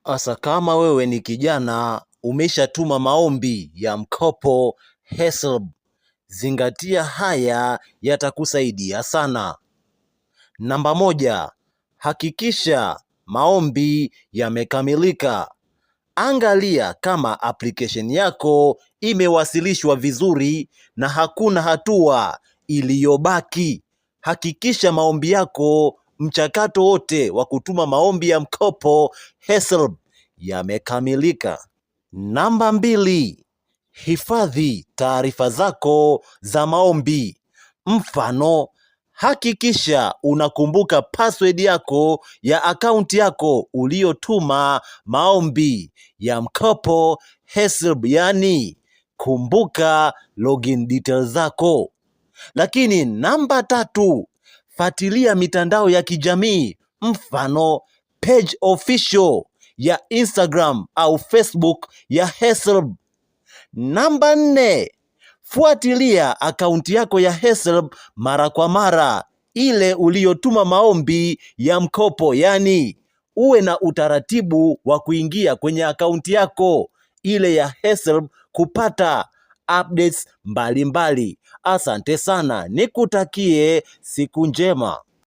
Asa kama wewe ni kijana umeshatuma maombi ya mkopo HESLB, zingatia haya, yatakusaidia sana. Namba moja, hakikisha maombi yamekamilika. Angalia kama application yako imewasilishwa vizuri na hakuna hatua iliyobaki. Hakikisha maombi yako, mchakato wote wa kutuma maombi ya mkopo HESLB yamekamilika. Namba mbili, hifadhi taarifa zako za maombi. Mfano, hakikisha unakumbuka password yako ya akaunti yako uliyotuma maombi ya mkopo HESLB, yani kumbuka login details zako. Lakini namba tatu, fuatilia mitandao ya kijamii, mfano page official ya Instagram au Facebook ya HESLB. Namba nne, fuatilia akaunti yako ya HESLB mara kwa mara, ile uliyotuma maombi ya mkopo, yani uwe na utaratibu wa kuingia kwenye akaunti yako ile ya HESLB kupata updates mbalimbali. Asante sana, nikutakie siku njema.